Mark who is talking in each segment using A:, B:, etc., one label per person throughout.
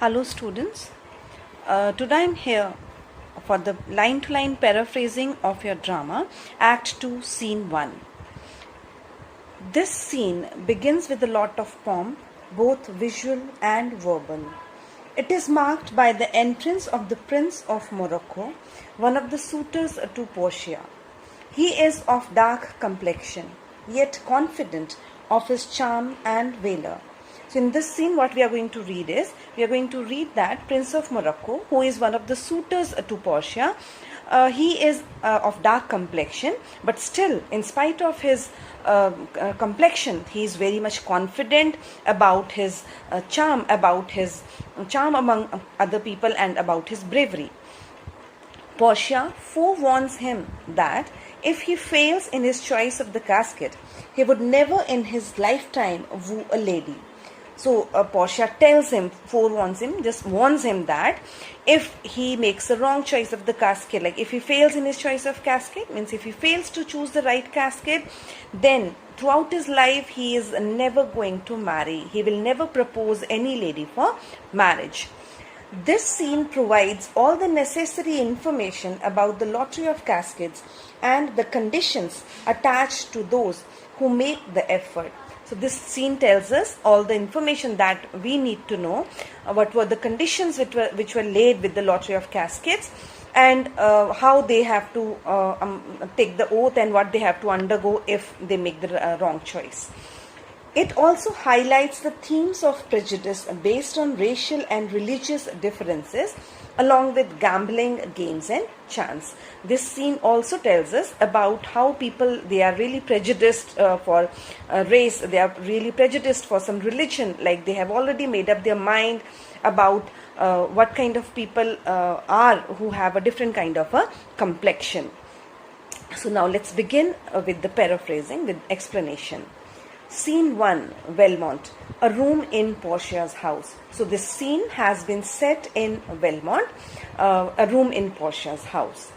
A: Hello students, today I am here for the line-to-line paraphrasing of your drama Act 2 Scene 1. This scene begins with a lot of pomp, both visual and verbal. It is marked by the entrance of the Prince of Morocco, one of the suitors to Portia. He is of dark complexion, yet confident of his charm and valor. So in this scene what we are going to read is, we are going to read that Prince of Morocco, who is one of the suitors to Portia, he is of dark complexion, but still in spite of his complexion, he is very much confident about his charm among other people and about his bravery. Portia forewarns him that if he fails in his choice of the casket, he would never in his lifetime woo a lady. So Portia warns him that if he makes the wrong choice of the casket, like if he fails in his choice of casket, means if he fails to choose the right casket, then throughout his life he is never going to marry. He will never propose any lady for marriage. This scene provides all the necessary information about the lottery of caskets and the conditions attached to those who make the effort. So this scene tells us all the information that we need to know. What were the conditions which were laid with the lottery of caskets, and how they have to take the oath and what they have to undergo if they make the wrong choice. It also highlights the themes of prejudice based on racial and religious differences, along with gambling, games and chance. This scene also tells us about how people, they are really prejudiced for race, they are really prejudiced for some religion, like they have already made up their mind about what kind of people are who have a different kind of a complexion. So now let's begin with the paraphrasing, with explanation. Scene 1, Belmont, a room in Portia's house. So this scene has been set in Belmont, a room in Portia's house.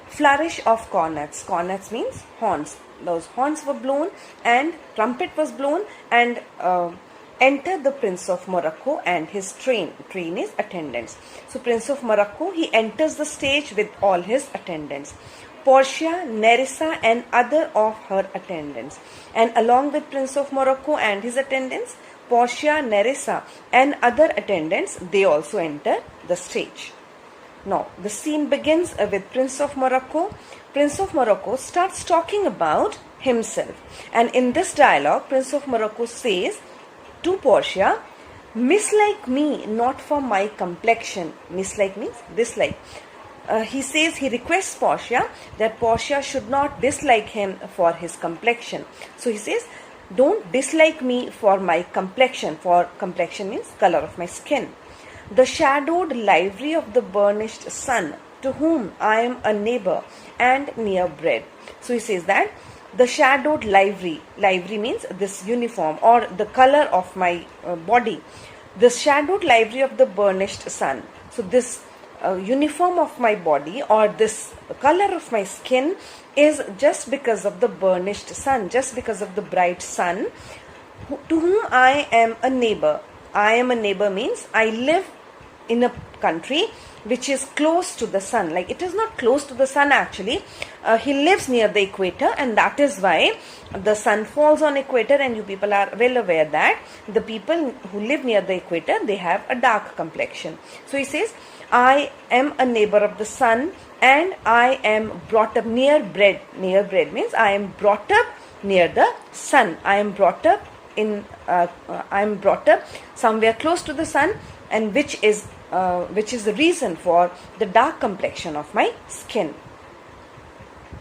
A: Flourish of cornets. Cornets means horns. Those horns were blown and trumpet was blown, and enter the Prince of Morocco and his train. Train is attendants. So Prince of Morocco, he enters the stage with all his attendants. Portia, Nerissa and other of her attendants. And along with Prince of Morocco and his attendants, Portia, Nerissa and other attendants, they also enter the stage. Now, the scene begins with Prince of Morocco. Prince of Morocco starts talking about himself. And in this dialogue, Prince of Morocco says to Portia, "Mislike me not for my complexion." Mislike means dislike. He requests Portia that Portia should not dislike him for his complexion. So he says, don't dislike me for my complexion. For complexion means color of my skin. The shadowed livery of the burnished sun, to whom I am a neighbor and near bred. So he says that the shadowed livery means this uniform or the color of my body. The shadowed livery of the burnished sun. So this uniform of my body or this color of my skin is just because of the burnished sun, just because of the bright sun, to whom I am a neighbor. I am a neighbor means I live in a country which is close to the sun. Like it is not close to the sun actually. He lives near the equator, and that is why the sun falls on equator, and you people are well aware that the people who live near the equator, they have a dark complexion. So he says, I am a neighbor of the sun and I am brought up near bred. Near bred means I am brought up near the sun. I am brought up somewhere close to the sun, and which is the reason for the dark complexion of my skin.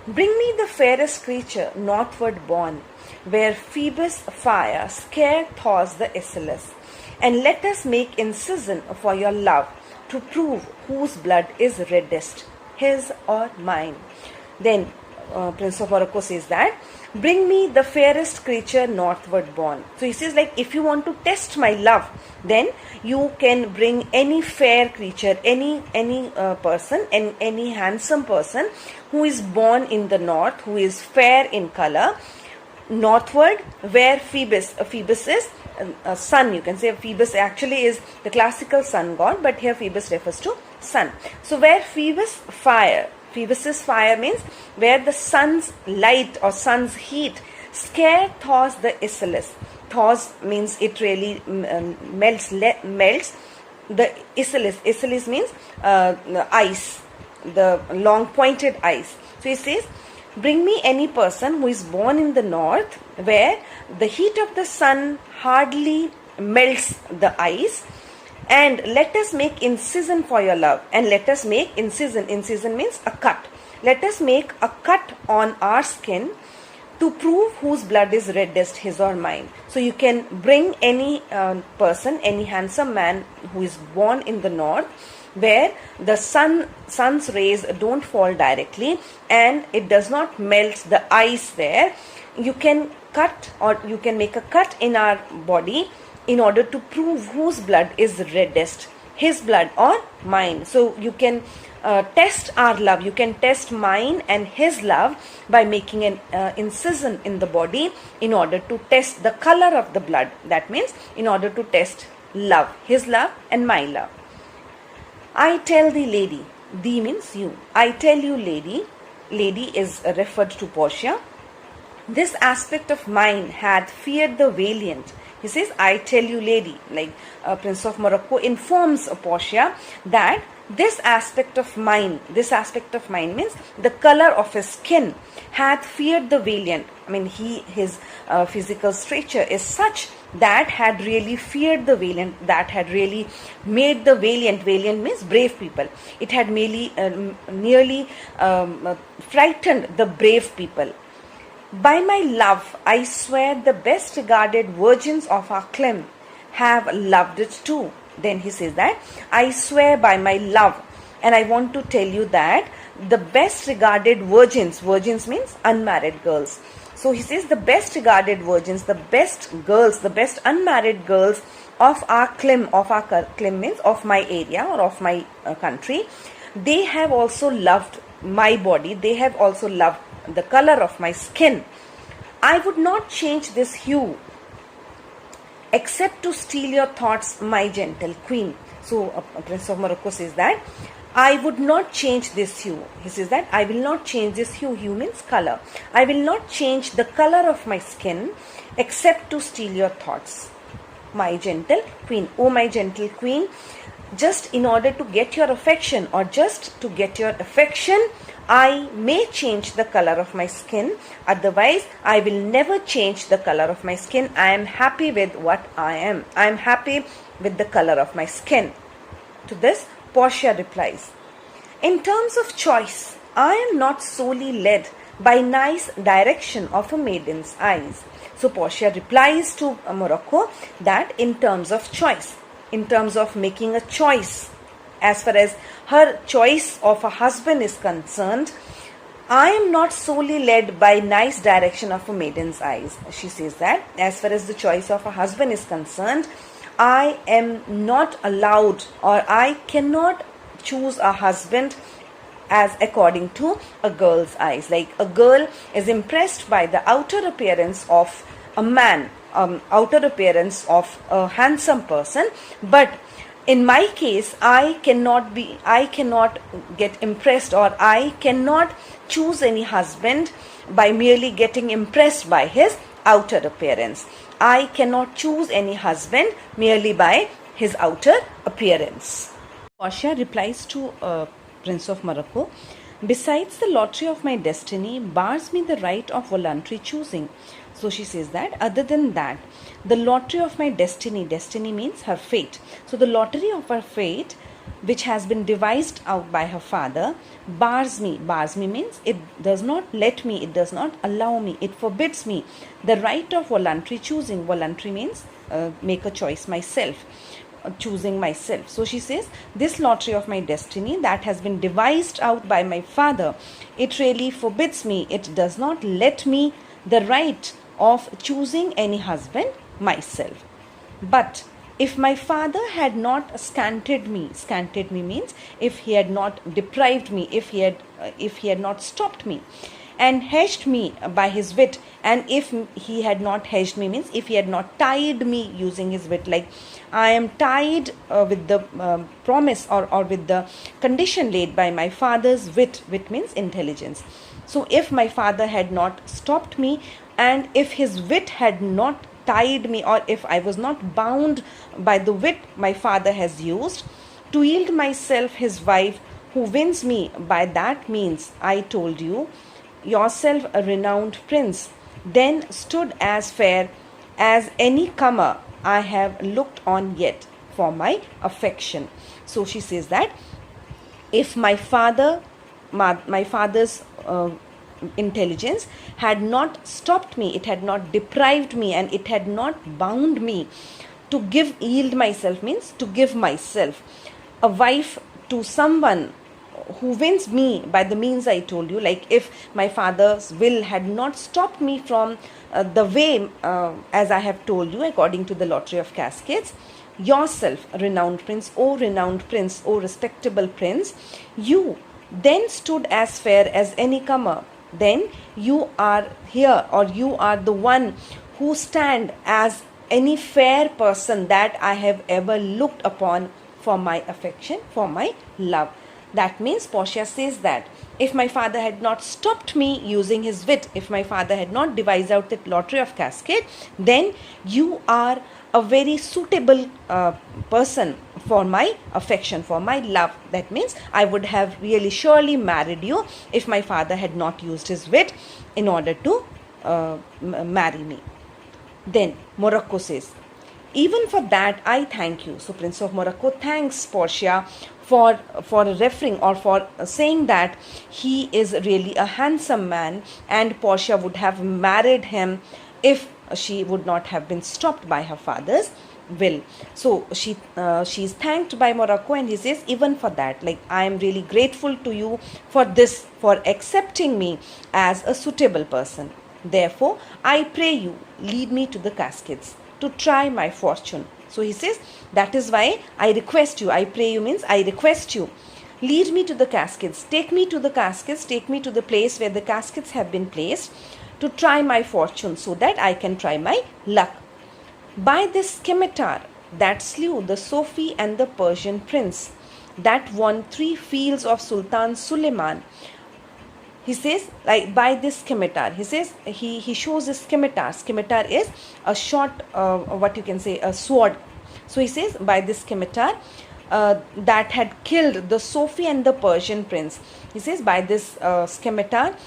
A: Bring me the fairest creature northward born, where Phoebus' fire scare thaws the Aeschylus, and let us make incision for your love, to prove whose blood is reddest, his or mine. Then Prince of Morocco says that, bring me the fairest creature northward born. So he says, like, if you want to test my love, then you can bring any fair creature, any person, and any handsome person who is born in the north, who is fair in color, northward, where Phoebus is sun. You can say Phoebus actually is the classical sun god, but here Phoebus refers to sun. So where Phoebus's fire means where the sun's light or sun's heat scare thaws the Icelus. Thaws means it really melts the Icelus. Icelus means ice, the long pointed ice. So he says, bring me any person who is born in the north, where the heat of the sun hardly melts the ice, and let us make incision for your love. And let us make incision. Incision means a cut. Let us make a cut on our skin to prove whose blood is reddest, his or mine. So you can bring any person, any handsome man who is born in the north, where the sun's rays don't fall directly and it does not melt the ice there. You can cut, or you can make a cut in our body in order to prove whose blood is reddest, his blood or mine. So you can test our love. You can test mine and his love by making an incision in the body in order to test the color of the blood. That means in order to test love, his love and my love. I tell thee, lady. Thee means you. I tell you, lady. Lady is referred to Portia. This aspect of mine hath feared the valiant. He says, I tell you, lady. Like Prince of Morocco informs Portia that this aspect of mine means the color of his skin, hath feared the valiant. I mean, his physical stature is such that had really feared the valiant, that had really made the valiant. Valiant means brave people. It had nearly frightened the brave people. By my love, I swear the best regarded virgins of our clime have loved it too. Then he says that, I swear by my love. And I want to tell you that the best regarded virgins means unmarried girls. So he says the best regarded virgins, the best girls, the best unmarried girls of our clime means of my area or of my country, they have also loved my body, they have also loved the color of my skin. I would not change this hue except to steal your thoughts, my gentle queen. So Prince of Morocco says that I would not change this hue. He says that I will not change this hue. Hue means color. I will not change the color of my skin except to steal your thoughts, my gentle queen. Oh, my gentle queen, just in order to get your affection, or just to get your affection, I may change the color of my skin. Otherwise, I will never change the color of my skin. I am happy with what I am. I am happy with the color of my skin. To this, Portia replies, in terms of choice, I am not solely led by nice direction of a maiden's eyes. So Portia replies to Morocco that in terms of choice, in terms of making a choice, as far as her choice of a husband is concerned, I am not solely led by nice direction of a maiden's eyes. She says that as far as the choice of a husband is concerned, I am not allowed, or I cannot choose a husband as according to a girl's eyes. Like a girl is impressed by the outer appearance of a man, outer appearance of a handsome person, but in my case, I cannot get impressed, or I cannot choose any husband by merely getting impressed by his outer appearance. I cannot choose any husband merely by his outer appearance. Portia replies to Prince of Morocco, besides, the lottery of my destiny bars me the right of voluntary choosing. So she says that other than that, the lottery of my destiny means her fate. So the lottery of her fate, which has been devised out by her father, bars me. Bars me means it does not let me, it does not allow me, it forbids me the right of voluntary choosing. Voluntary means make a choice myself, choosing myself. So she says, this lottery of my destiny that has been devised out by my father, it really forbids me, it does not let me the right of choosing any husband myself. But if my father had not scanted me means if he had not deprived me, if he had not stopped me, and hedged me by his wit. And if he had not hedged me, means if he had not tied me using his wit, like I am tied with the promise or with the condition laid by my father's wit. Wit means intelligence. So if my father had not stopped me, and if his wit had not tied me, or if I was not bound by the wit my father has used, to yield myself his wife, who wins me by that means, I told you, yourself a renowned prince, then stood as fair as any comer I have looked on yet for my affection. So she says that if my father's intelligence had not stopped me, it had not deprived me, and it had not bound me to yield myself, means to give myself a wife to someone who wins me by the means I told you, like if my father's will had not stopped me from the way as I have told you according to the lottery of cascades, yourself renowned prince, O renowned prince, O respectable prince, you then stood as fair as any comer, then you are here, or you are the one who stand as any fair person that I have ever looked upon for my affection, for my love. That means Portia says that if my father had not stopped me using his wit, if my father had not devised out that lottery of cascade, then you are a very suitable person for my affection, for my love. That means I would have really surely married you if my father had not used his wit in order to marry me. Then Morocco says, even for that I thank you. So Prince of Morocco thanks Portia for referring or for saying that he is really a handsome man, and Portia would have married him if she would not have been stopped by her father's will. So she is thanked by Morocco, and he says, even for that, like I am really grateful to you for this, for accepting me as a suitable person. Therefore I pray you lead me to the cascades to try my fortune. So he says, that is why I request you, I pray you means I request you, lead me to the cascades, take me to the cascades, take me to the place where the cascades have been placed, to try my fortune, so that I can try my luck. By this scimitar that slew the Sophie and the Persian prince, that won 3 fields of Sultan Suleiman. He says, like by this scimitar, he says, he shows a scimitar. Scimitar is a short, what you can say, a sword. So he says, by this scimitar that had killed the Sophie and the Persian prince. He says, by this scimitar,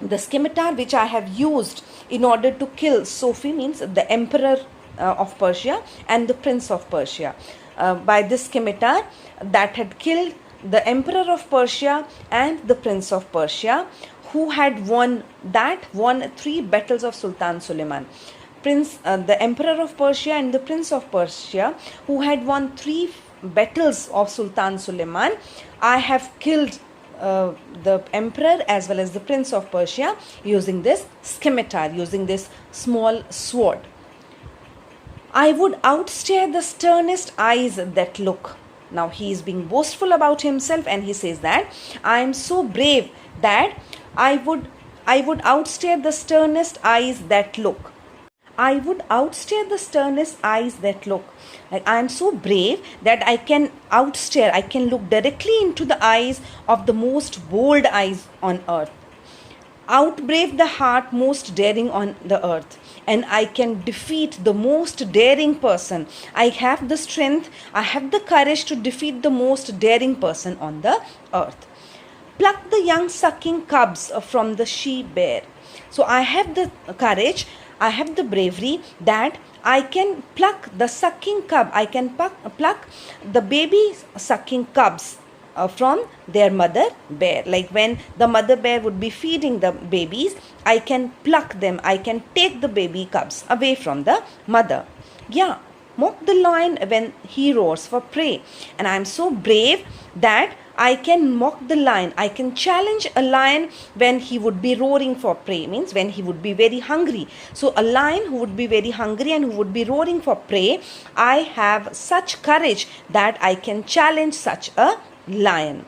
A: the scimitar which I have used in order to kill Sophie, means the emperor of Persia and the prince of Persia. By this scimitar that had killed the emperor of Persia and the prince of Persia, who had won 3 battles of Sultan Suleiman. The emperor of Persia and the prince of Persia, who had won 3 battles of Sultan Suleiman, I have killed the emperor as well as the prince of Persia using this scimitar, using this small sword. I would outstare the sternest eyes that look. Now he is being boastful about himself, and he says that I am so brave that I would outstare the sternest eyes that look. I would outstare the sternest eyes that look. Like I am so brave that I can outstare, I can look directly into the eyes of the most bold eyes on earth. Outbrave the heart most daring on the earth, and I can defeat the most daring person. I have the strength, I have the courage to defeat the most daring person on the earth. Pluck the young sucking cubs from the she bear. So I have the courage, I have the bravery that I can pluck the sucking cub, I can pluck the baby sucking cubs from their mother bear. Like when the mother bear would be feeding the babies, I can pluck them, I can take the baby cubs away from the mother. Yeah, mock the lion when he roars for prey. And I am so brave that I can mock the lion, I can challenge a lion when he would be roaring for prey, means when he would be very hungry. So a lion who would be very hungry and who would be roaring for prey, I have such courage that I can challenge such a lion.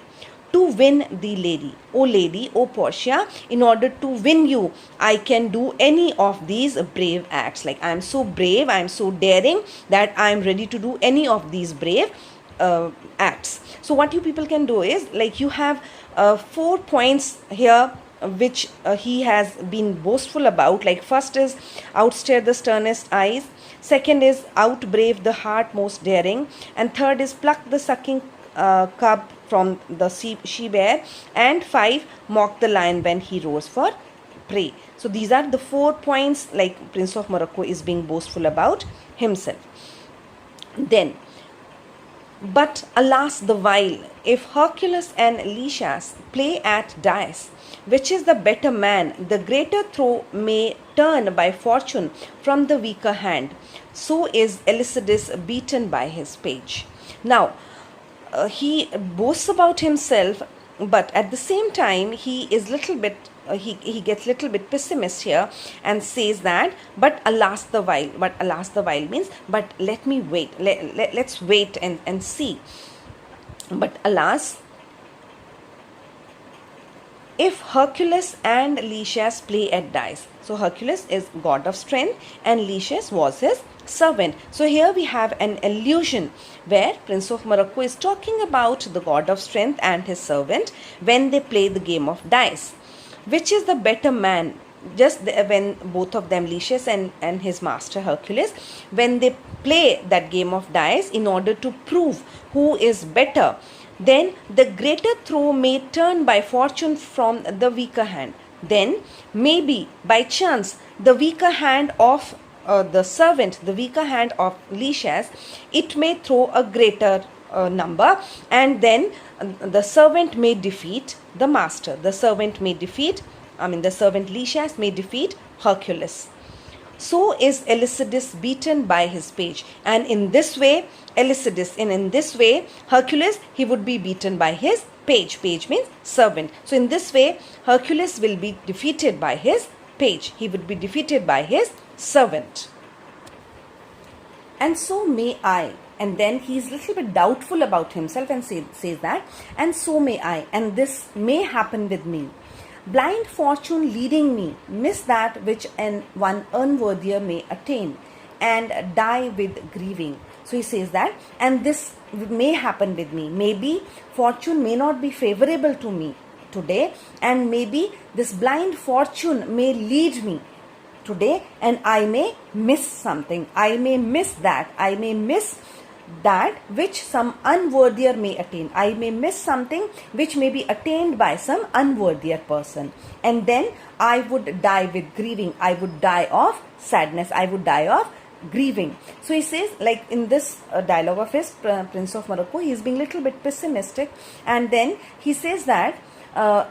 A: to win the lady. O lady, O Portia, in order to win you, I can do any of these brave acts. Like, I am so brave, I am so daring that I am ready to do any of these brave acts. So what you people can do is, like, you have 4 points here which he has been boastful about. Like, first is outstare the sternest eyes, second is outbrave the heart most daring, and third is pluck the sucking cub from the she bear, and 5, mock the lion when he roars for prey. So these are the 4 points like Prince of Morocco is being boastful about himself. Then, but alas the while, if Hercules and Lycias play at dice, which is the better man, the greater throw may turn by fortune from the weaker hand. So is Lycidas beaten by his page. Now, he boasts about himself, but at the same time he is little bit he gets little bit pessimist here and says that but alas the while means but let me wait, let's wait and see. But alas, if Hercules and Lycias play at dice. So Hercules is god of strength and Lycias was his servant. So here we have an allusion where Prince of Morocco is talking about the god of strength and his servant when they play the game of dice. Which is the better man? When both of them, Lycias and his master Hercules, when they play that game of dice in order to prove who is better, then the greater throw may turn by fortune from the weaker hand. Then maybe by chance the weaker hand of the servant, the weaker hand of Lycias, it may throw a greater number, and then the servant may defeat the master. The servant Lycias may defeat Hercules. So is Lycidas beaten by his page, and in this way Hercules, he would be beaten by his page. Page means servant. So in this way Hercules will be defeated by his page. He would be defeated by his servant. And so may I. And then he is little bit doubtful about himself and says that, and so may I, and this may happen with me. Blind fortune leading me, miss that which one unworthier may attain, and die with grieving. So he says that, and this may happen with me. Maybe fortune may not be favorable to me today, and maybe this blind fortune may lead me today, and I may miss something. I may miss that. I may miss that which some unworthier may attain. I may miss something which may be attained by some unworthier person, and then I would die with grieving. I would die of sadness. I would die of grieving. So he says, like in this dialogue of his, Prince of Morocco, he is being little bit pessimistic, and then he says that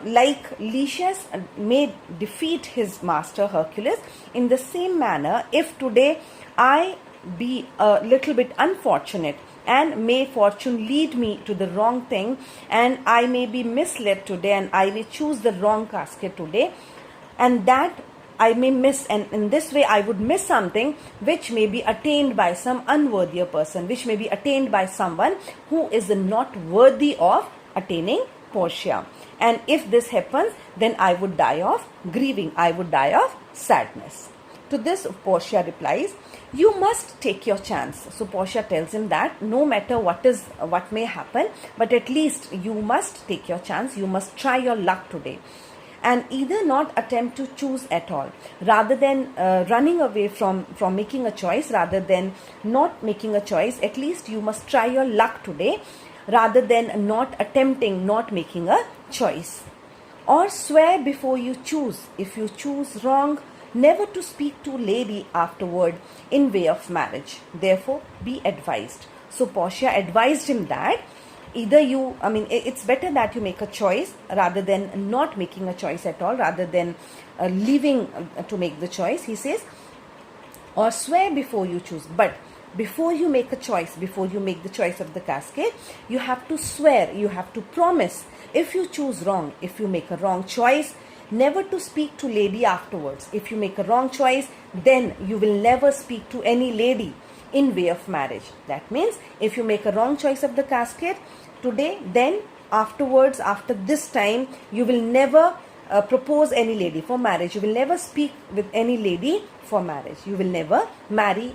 A: like Lycias may defeat his master Hercules, in the same manner, if today I be a little bit unfortunate and may fortune lead me to the wrong thing, and I may be misled today, and I may choose the wrong casket today, and that I may miss, and in this way I would miss something which may be attained by some unworthier person, which may be attained by someone who is not worthy of attaining Portia. And if this happens, then I would die of grieving. I would die of sadness. To this Portia replies, you must take your chance. So Portia tells him that no matter what may happen, but at least you must take your chance. You must try your luck today, and either not attempt to choose at all, rather than running away from making a choice, rather than not making a choice. At least you must try your luck today, rather than not attempting, not making a choice. Or swear before you choose. If you choose wrong, never to speak to lady afterward in way of marriage. Therefore, be advised. So Portia advised him that either it's better that you make a choice rather than not making a choice at all, rather than leaving to make the choice. He says, or swear before you choose. But before you make a choice, before you make the choice of the casket, you have to swear, you have to promise. If you choose wrong, if you make a wrong choice, never to speak to lady afterwards. If you make a wrong choice, then you will never speak to any lady in way of marriage. That means if you make a wrong choice of the casket today, then afterwards, after this time, you will never propose any lady for marriage. You will never speak with any lady for marriage. You will never marry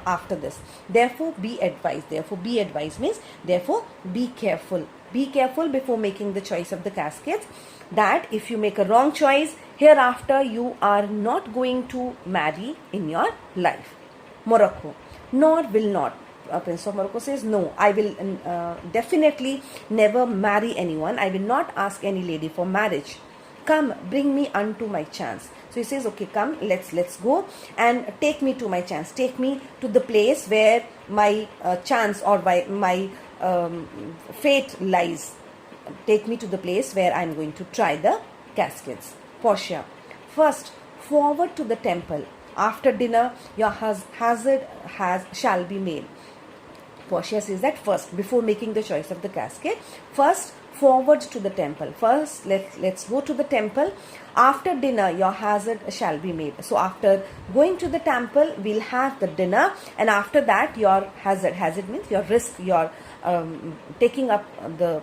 A: after this. Therefore, be advised. Therefore, be advised means, therefore, be careful. Be careful before making the choice of the caskets, that if you make a wrong choice, hereafter you are not going to marry in your life. Morocco. Nor will not. Prince of Morocco says, no, I will definitely never marry anyone. I will not ask any lady for marriage. Come, bring me unto my chance. So he says, okay, come, let's go and take me to my chance. Take me to the place where my chance or my fate lies. Take me to the place where I'm going to try the caskets. Portia. First, forward to the temple. After dinner, your hazard shall be made. Portia says that first, before making the choice of the casket, first forward to the temple. First, let's go to the temple. After dinner, your hazard shall be made. So after going to the temple, we'll have the dinner, and after that, your hazard means your risk, your taking up the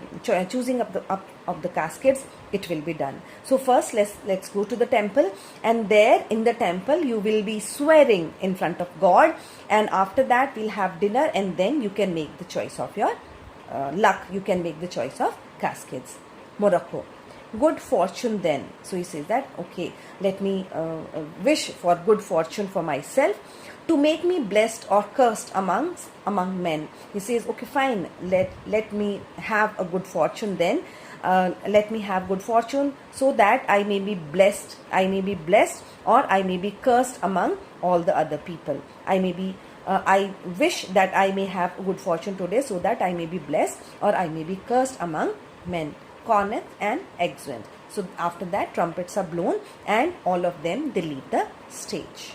A: choosing up the caskets, it will be done. So first, let's go to the temple, and there in the temple you will be swearing in front of God, and after that we'll have dinner, and then you can make the choice of your luck. You can make the choice of caskets. Morocco. Good fortune then. So he says that, okay, let me wish for good fortune for myself, to make me blessed or cursed among men. He says, okay, fine, let me have a good fortune then. Let me have good fortune, so that I may be blessed. I may be blessed, or I may be cursed among all the other people. I wish that I may have good fortune today, so that I may be blessed, or I may be cursed among men. Cornet and exeunt. So after that, trumpets are blown, and all of them, they leave the stage.